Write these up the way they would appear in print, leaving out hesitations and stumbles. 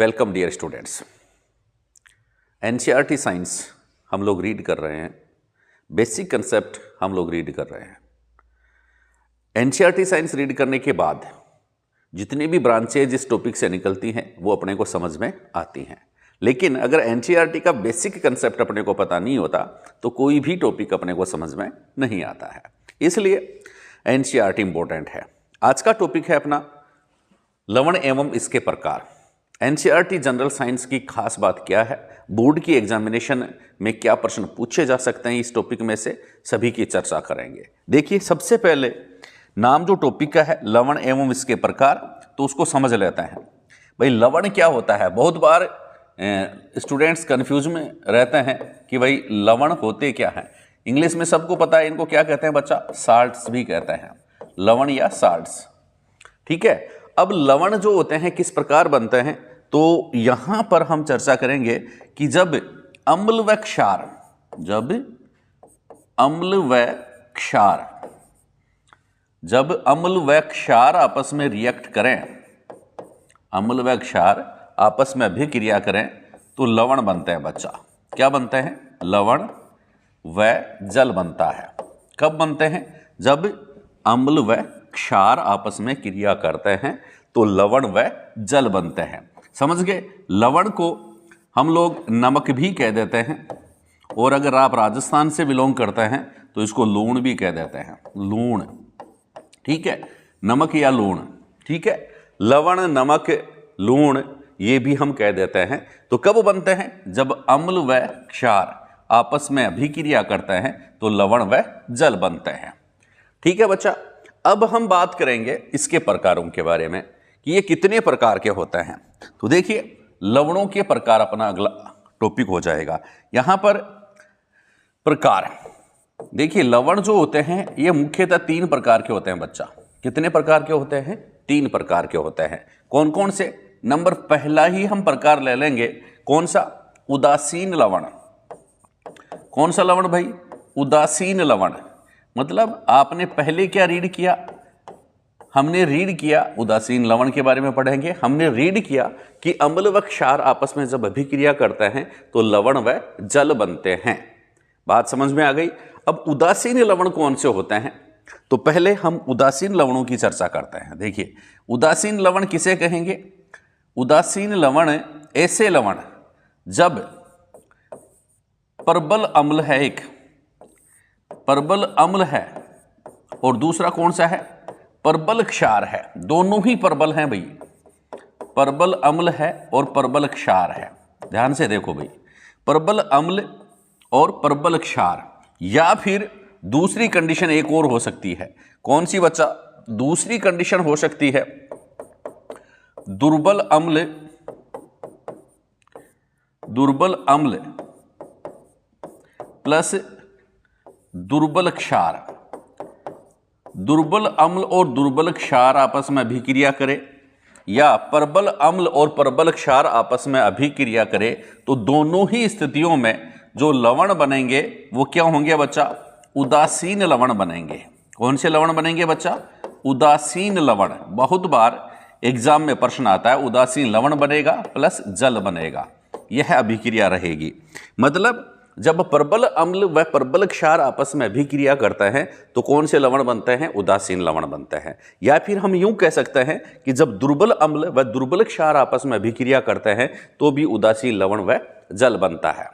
Welcome dear students. NCERT science हम लोग read कर रहे हैं, बेसिक कंसेप्ट हम लोग रीड कर रहे हैं। एनसीईआरटी साइंस रीड करने के बाद जितनी भी ब्रांचेज इस टॉपिक से निकलती हैं वो अपने को समझ में आती हैं। लेकिन अगर एनसीईआरटी का बेसिक कंसेप्ट अपने को पता नहीं होता तो कोई भी टॉपिक अपने को समझ में नहीं आता है, इसलिए एनसीईआरटी इंपॉर्टेंट है। आज का टॉपिक है अपना लवण एवं इसके प्रकार। एनसीईआरटी जनरल साइंस की खास बात क्या है, बोर्ड की एग्जामिनेशन में क्या प्रश्न पूछे जा सकते हैं, इस टॉपिक में से सभी की चर्चा करेंगे। देखिए, सबसे पहले नाम जो टॉपिक का है लवण एवं इसके प्रकार, तो उसको समझ लेते हैं। भाई लवण क्या होता है? बहुत बार स्टूडेंट्स कंफ्यूज में रहते हैं कि भाई लवण होते क्या हैं। इंग्लिश में सबको पता है, इनको क्या कहते हैं बच्चा? साल्ट्स भी कहते हैं, लवण या साल्ट्स। ठीक है, अब लवण जो होते हैं किस प्रकार बनते हैं, तो यहां पर हम चर्चा करेंगे कि जब अम्ल व क्षार आपस में रिएक्ट करें, अम्ल व क्षार आपस में अभिक्रिया करें तो लवण बनते हैं बच्चा। क्या बनते हैं? लवण व जल बनता है। कब बनते हैं? जब अम्ल व क्षार आपस में क्रिया करते हैं तो लवण व जल बनते हैं। समझ गए? लवण को हम लोग नमक भी कह देते हैं, और अगर आप राजस्थान से बिलोंग करते हैं तो इसको लूण भी कह देते हैं, लूण। ठीक है, नमक या लूण। ठीक है, लवण, नमक, लूण ये भी हम कह देते हैं। तो कब बनते हैं? जब अम्ल व क्षार आपस में अभिक्रिया करते हैं तो लवण व जल बनते हैं। ठीक है बच्चा, अब हम बात करेंगे इसके प्रकारों के बारे में कि ये कितने प्रकार के होते हैं। तो देखिए, लवणों के प्रकार अपना अगला टॉपिक हो जाएगा। यहां पर प्रकार देखिए, लवण जो होते हैं ये मुख्यतः 3 प्रकार के होते हैं बच्चा। कितने प्रकार के होते हैं? 3 प्रकार के होते हैं। कौन कौन से? नंबर पहला ही हम प्रकार ले लेंगे, कौन सा? उदासीन लवण। कौन सा लवण भाई? उदासीन लवण। मतलब आपने पहले क्या रीड किया? हमने रीड किया, उदासीन लवण के बारे में पढ़ेंगे। हमने रीड किया कि अम्ल व क्षार आपस में जब अभिक्रिया करते हैं तो लवण व जल बनते हैं। बात समझ में आ गई? अब उदासीन लवण कौन से होते हैं, तो पहले हम उदासीन लवणों की चर्चा करते हैं। देखिए, उदासीन लवण किसे कहेंगे? उदासीन लवण ऐसे लवण जब प्रबल अम्ल है, एक प्रबल अम्ल है और दूसरा कौन सा है? प्रबल क्षार है। दोनों ही प्रबल हैं भाई, प्रबल अम्ल है और प्रबल क्षार है। ध्यान से देखो भाई, प्रबल अम्ल और प्रबल क्षार, या फिर दूसरी कंडीशन एक और हो सकती है। कौन सी बच्चा? दूसरी कंडीशन हो सकती है दुर्बल अम्ल प्लस दुर्बल क्षार। दुर्बल अम्ल और दुर्बल क्षार आपस में अभिक्रिया करे, या प्रबल अम्ल और प्रबल क्षार आपस में अभिक्रिया करे, तो दोनों ही स्थितियों में जो लवण बनेंगे वो क्या होंगे बच्चा? उदासीन लवण बनेंगे। कौन से लवण बनेंगे बच्चा? उदासीन लवण। बहुत बार एग्जाम में प्रश्न आता है, उदासीन लवण बनेगा प्लस जल बनेगा, यह अभिक्रिया रहेगी। मतलब जब प्रबल अम्ल व प्रबल क्षार आपस में अभिक्रिया करते हैं तो कौन से लवण बनते हैं? उदासीन लवण बनते हैं। या फिर हम यूं कह सकते हैं कि जब दुर्बल अम्ल व दुर्बल क्षार आपस में अभिक्रिया करते हैं तो भी उदासीन लवण व जल बनता है।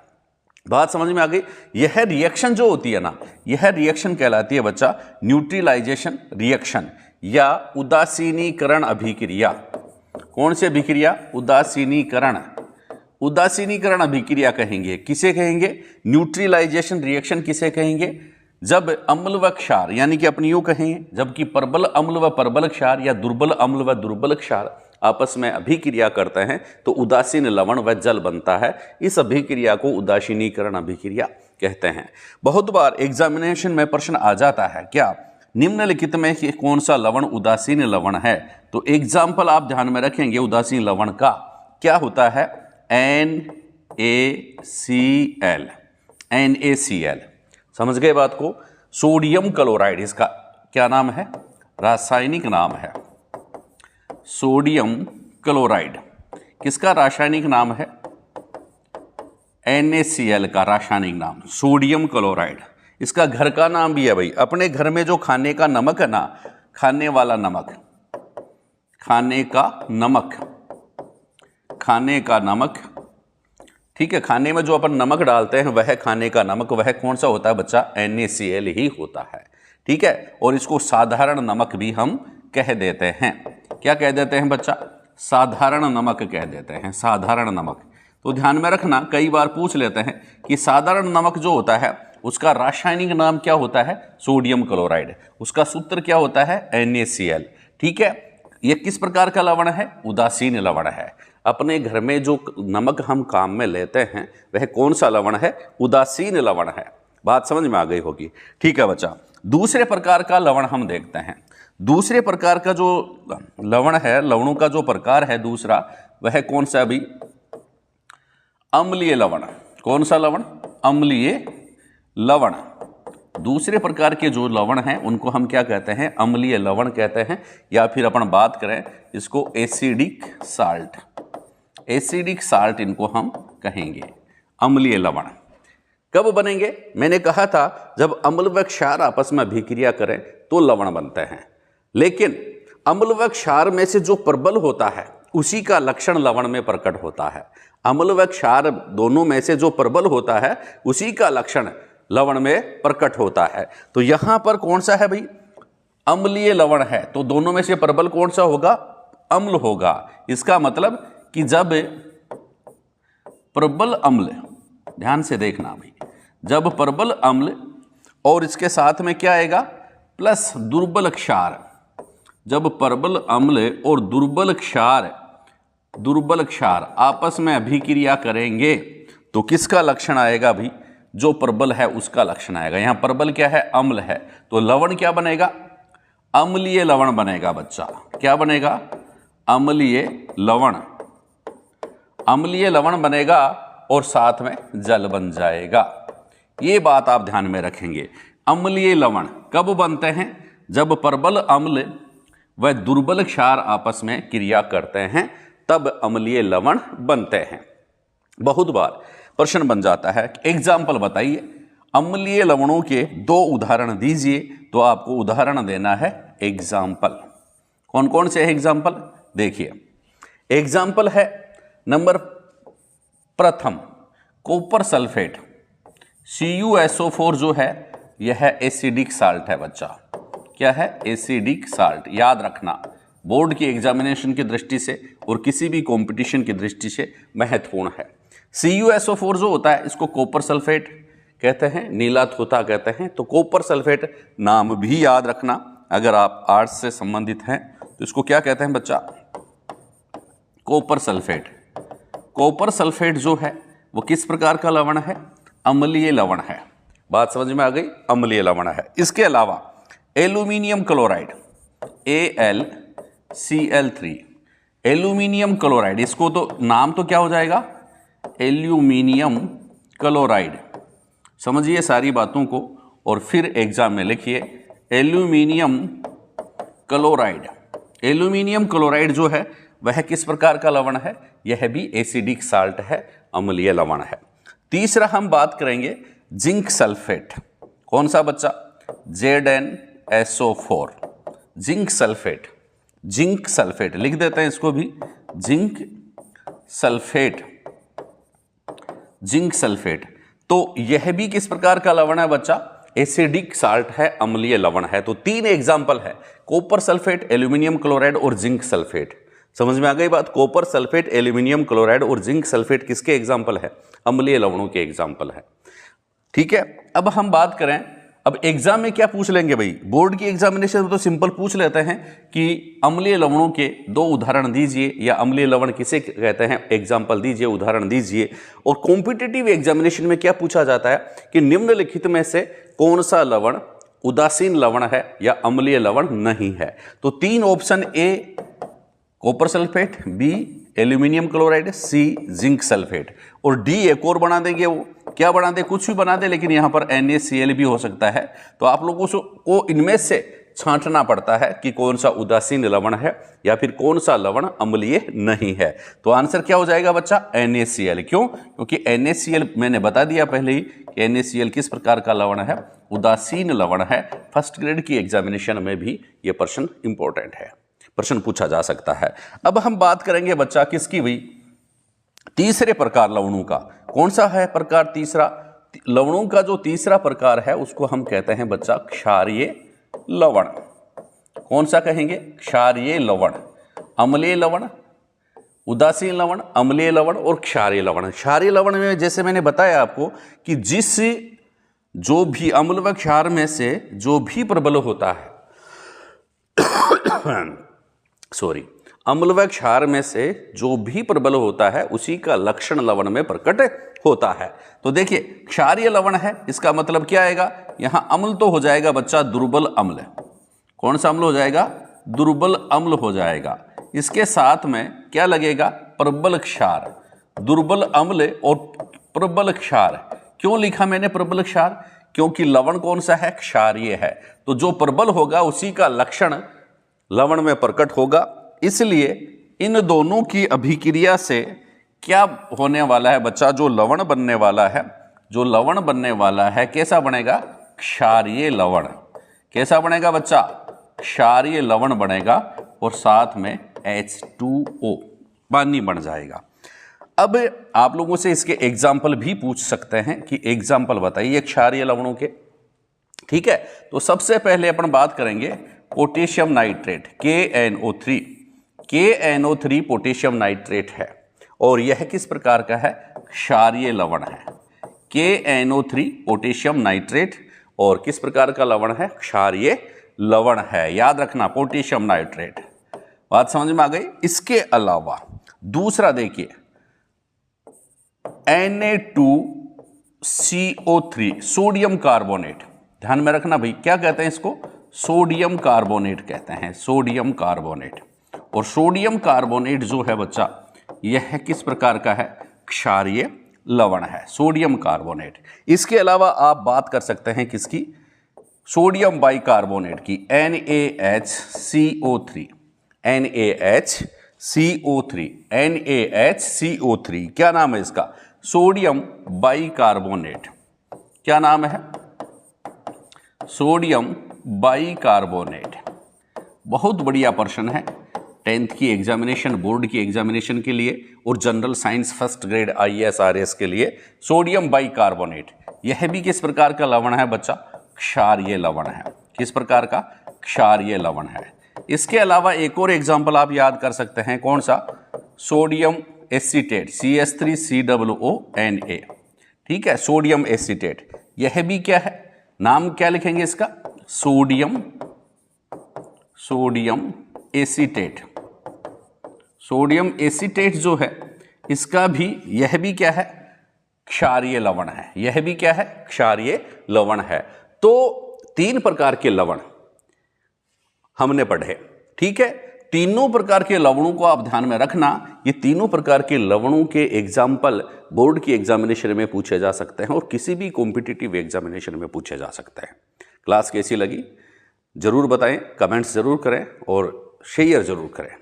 बात समझ में आ गई? यह रिएक्शन जो होती है ना, यह रिएक्शन कहलाती है बच्चा न्यूट्रलाइजेशन रिएक्शन या उदासीनीकरण अभिक्रिया। कौन सी अभिक्रिया? उदासीनीकरण। उदासीनीकरण अभिक्रिया कहेंगे। किसे कहेंगे? न्यूट्रलाइजेशन रिएक्शन किसे कहेंगे? जब अम्ल व क्षार, यानी कि अपनी यूं कहेंगे, जबकि प्रबल अम्ल व प्रबल क्षार या दुर्बल अम्ल व दुर्बल क्षार आपस में अभिक्रिया करते हैं तो उदासीन लवण व जल बनता है। इस अभिक्रिया को उदासीनीकरण अभिक्रिया कहते हैं। बहुत बार एग्जामिनेशन में प्रश्न आ जाता है, क्या निम्नलिखित में कौन सा लवण उदासीन लवण है? तो एग्जाम्पल आप ध्यान में रखेंगे उदासीन लवण का। क्या होता है? NaCl। समझ गए बात को? सोडियम क्लोराइड इसका क्या नाम है? रासायनिक नाम है सोडियम क्लोराइड। किसका रासायनिक नाम है? NaCl का रासायनिक नाम सोडियम क्लोराइड। इसका घर का नाम भी है भाई। अपने घर में जो खाने का नमक है ना, खाने वाला नमक, खाने का नमक, ठीक है, खाने में जो अपन नमक डालते हैं वह खाने का नमक, वह कौन सा होता है बच्चा? NaCl ही होता है, ठीक है। और इसको साधारण नमक भी हम कह देते हैं। क्या कह देते हैं बच्चा? साधारण नमक कह देते हैं, साधारण नमक। तो ध्यान में रखना, कई बार पूछ लेते हैं कि साधारण नमक जो होता है उसका रासायनिक नाम क्या होता है? Sodium chloride. उसका सूत्र क्या होता है? NaCl, ठीक है। यह किस प्रकार का लवण है? उदासीन लवण है। अपने घर में जो नमक हम काम में लेते हैं वह कौन सा लवण है? उदासीन लवण है। बात समझ में आ गई होगी, ठीक है बच्चा। दूसरे प्रकार का लवण हम देखते हैं। दूसरे प्रकार का जो लवण है, लवणों का जो प्रकार है दूसरा, वह कौन सा अभी? अम्लीय लवण। कौन सा लवण? अम्लीय लवण। दूसरे प्रकार के जो लवण हैं उनको हम क्या कहते हैं? अम्लीय लवण कहते हैं, या फिर अपन बात करें इसको एसिडिक साल्ट। एसिडिक साल्ट इनको हम कहेंगे, अम्लीय लवण। कब बनेंगे? मैंने कहा था जब अम्ल व क्षार आपस में अभिक्रिया करें तो लवण बनते हैं। लेकिन अम्ल व क्षार में से जो प्रबल होता है उसी का लक्षण लवण में प्रकट होता है। अम्ल व क्षार दोनों में से जो प्रबल होता है उसी का लक्षण लवण में प्रकट होता है। तो यहां पर कौन सा है भाई? अम्लीय लवण है, तो दोनों में से प्रबल कौन सा होगा? अम्ल होगा। इसका मतलब कि जब प्रबल अम्ल, ध्यान से देखना भाई, जब प्रबल अम्ल और इसके साथ में क्या आएगा? प्लस दुर्बल क्षार। जब प्रबल अम्ल और दुर्बल क्षार आपस में अभिक्रिया करेंगे तो किसका लक्षण आएगा भाई? जो प्रबल है उसका लक्षण आएगा। यहां प्रबल क्या है? अम्ल है, तो लवण क्या बनेगा? अम्लीय लवण बनेगा बच्चा। क्या बनेगा? अम्लीय लवण। अम्लीय लवण बनेगा और साथ में जल बन जाएगा। ये बात आप ध्यान में रखेंगे। अम्लीय लवण कब बनते हैं? जब प्रबल अम्ल व दुर्बल क्षार आपस में क्रिया करते हैं तब अम्लीय लवण बनते हैं। बहुत बार प्रश्न बन जाता है, एग्जाम्पल बताइए, अम्लीय लवणों के 2 उदाहरण दीजिए। तो आपको उदाहरण देना है एग्जाम्पल। कौन कौन से एग्जाम्पल? देखिए, एग्जाम्पल है नंबर प्रथम कॉपर सल्फेट। CuSO4 जो है यह एसिडिक साल्ट है बच्चा। क्या है? Acidic salt. याद रखना, बोर्ड की एग्जामिनेशन की दृष्टि से और किसी भी कंपटीशन की दृष्टि से महत्वपूर्ण है। CuSO4 जो होता है इसको कॉपर सल्फेट कहते हैं, नीला थोथा कहते हैं। तो कॉपर सल्फेट नाम भी याद रखना। अगर आप आर्ट्स से संबंधित हैं तो इसको क्या कहते हैं बच्चा? Copper sulphate. कॉपर सल्फेट जो है वो किस प्रकार का लवण है? अम्लीय लवण है। बात समझ में आ गई? अम्लीय लवण है। इसके अलावा aluminium chloride, AlCl3, aluminium chloride, इसको तो नाम तो क्या हो जाएगा? Aluminium chloride. समझिए सारी बातों को और फिर एग्जाम में लिखिए एल्यूमिनियम क्लोराइड। एल्यूमिनियम क्लोराइड जो है वह किस प्रकार का लवण है? यह भी एसिडिक साल्ट है, अम्लीय लवण है। तीसरा हम बात करेंगे जिंक सल्फेट। कौन सा बच्चा? ZnSO4, zinc sulphate. Zinc sulphate लिख देते हैं इसको भी, जिंक सल्फेट। जिंक सल्फेट तो यह भी किस प्रकार का लवण है बच्चा? एसिडिक साल्ट है, अम्लीय लवण है। तो 3 एग्जाम्पल है, कॉपर सल्फेट, एल्यूमिनियम क्लोराइड और जिंक सल्फेट। समझ में आ गई बात? कॉपर सल्फेट, एल्यूमिनियम क्लोराइड और जिंक सल्फेट किसके एग्जाम्पल है? अम्लीय लवणों के एग्जाम्पल है। ठीक है, अब हम बात करें, अब एग्जाम में क्या पूछ लेंगे भाई? बोर्ड की एग्जामिनेशन में तो सिंपल पूछ लेते हैं कि अम्लीय लवणों के 2 उदाहरण दीजिए, या अम्लीय लवण किसे कहते हैं, एग्जाम्पल दीजिए, उदाहरण दीजिए। और कॉम्पिटिटिव एग्जामिनेशन में क्या पूछा जाता है कि निम्नलिखित में से कौन सा लवण उदासीन लवण है या अम्लीय लवण नहीं है? तो 3 option, A copper sulphate, B aluminium chloride, C zinc sulphate, और D एक और बना देंगे। वो क्या बना दे? कुछ भी बना दे, लेकिन यहां पर NaCl भी हो सकता है। तो आप लोगों को इनमें से छांटना पड़ता है कि कौन सा उदासीन लवण है या फिर कौन सा लवण अम्लीय नहीं है। तो आंसर क्या हो जाएगा बच्चा? NaCl। क्यों? क्योंकि NaCl मैंने बता दिया पहले ही कि NaCl किस प्रकार का लवण है, उदासीन लवण है। फर्स्ट ग्रेड की एग्जामिनेशन में भी ये प्रश्न इंपॉर्टेंट है, प्रश्न पूछा जा सकता है। अब हम बात करेंगे बच्चा किसकी हुई? तीसरे प्रकार लवणों का। कौन सा है प्रकार तीसरा? लवणों का जो तीसरा प्रकार है उसको हम कहते हैं बच्चा क्षारीय लवण। कौन सा कहेंगे? क्षारीय लवण। अम्लीय लवण, उदासीन लवण, अम्लीय लवण और क्षारीय लवण। क्षारीय लवण में जैसे मैंने बताया आपको कि जो भी अम्ल व क्षार में से जो भी प्रबल होता है अम्ल व क्षार में से जो भी प्रबल होता है उसी का लक्षण लवण में प्रकट होता है। तो देखिए क्षारीय लवण है, इसका मतलब क्या आएगा? यहां अम्ल तो हो जाएगा बच्चा दुर्बल अम्ल। कौन सा अम्ल हो जाएगा? दुर्बल अम्ल हो जाएगा। इसके साथ में क्या लगेगा? प्रबल क्षार। दुर्बल अम्ल और प्रबल क्षार। क्यों लिखा मैंने प्रबल क्षार? क्योंकि लवण कौन सा है? क्षारीय है। तो जो प्रबल होगा उसी का लक्षण लवण में प्रकट होगा। इसलिए इन दोनों की अभिक्रिया से क्या होने वाला है बच्चा? जो लवण बनने वाला है कैसा बनेगा? क्षारीय लवण। कैसा बनेगा बच्चा? क्षारीय लवण बनेगा और साथ में H2O पानी बन जाएगा। अब आप लोगों से इसके एग्जाम्पल भी पूछ सकते हैं कि एग्जाम्पल बताइए क्षारीय लवणों के। ठीक है, तो सबसे पहले अपन बात करेंगे potassium nitrate KNO3। KNO3 potassium nitrate है और यह किस प्रकार का है? क्षारीय लवण है। KNO3 पोटेशियम नाइट्रेट और किस प्रकार का लवण है? क्षारीय लवण है। याद रखना पोटेशियम नाइट्रेट। बात समझ में आ गई? इसके अलावा दूसरा देखिए Na2CO3 सोडियम कार्बोनेट। ध्यान में रखना भाई, क्या कहते हैं इसको? सोडियम कार्बोनेट कहते हैं, सोडियम कार्बोनेट। और सोडियम कार्बोनेट जो है बच्चा यह किस प्रकार का है? क्षारीय लवण है, सोडियम कार्बोनेट। इसके अलावा आप बात कर सकते हैं किसकी? सोडियम बाइकार्बोनेट की, NaHCO3। NaHCO3 क्या नाम है इसका? Sodium bicarbonate. क्या नाम है? Sodium bicarbonate. बहुत बढ़िया प्रश्न है 10th की एग्जामिनेशन, बोर्ड की एग्जामिनेशन के लिए और general science first grade IAS RAS के लिए। सोडियम बाइकार्बोनेट यह भी किस प्रकार का लवण है बच्चा? क्षारीय लवण है। किस प्रकार का? क्षारीय लवण है। इसके अलावा एक और एग्जाम्पल आप याद कर सकते हैं, कौन सा? Sodium acetate CH3COONA। ठीक है, सोडियम एसीटेट यह भी क्या है? नाम क्या लिखेंगे इसका? Sodium acetate. सोडियम एसीटेट जो है इसका भी, यह भी क्या है? क्षारीय लवण है। यह भी क्या है? क्षारीय लवण है। तो 3 प्रकार के लवण हमने पढ़े। ठीक है, तीनों प्रकार के लवणों को आप ध्यान में रखना। ये तीनों प्रकार के लवणों के एग्जाम्पल बोर्ड की एग्जामिनेशन में पूछे जा सकते हैं और किसी भी कॉम्पिटिटिव एग्जामिनेशन में पूछे जा सकते हैं। क्लास कैसी लगी जरूर बताएं, कमेंट्स जरूर करें और शेयर जरूर करें।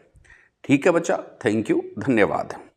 ठीक है बच्चा, थैंक यू, धन्यवाद।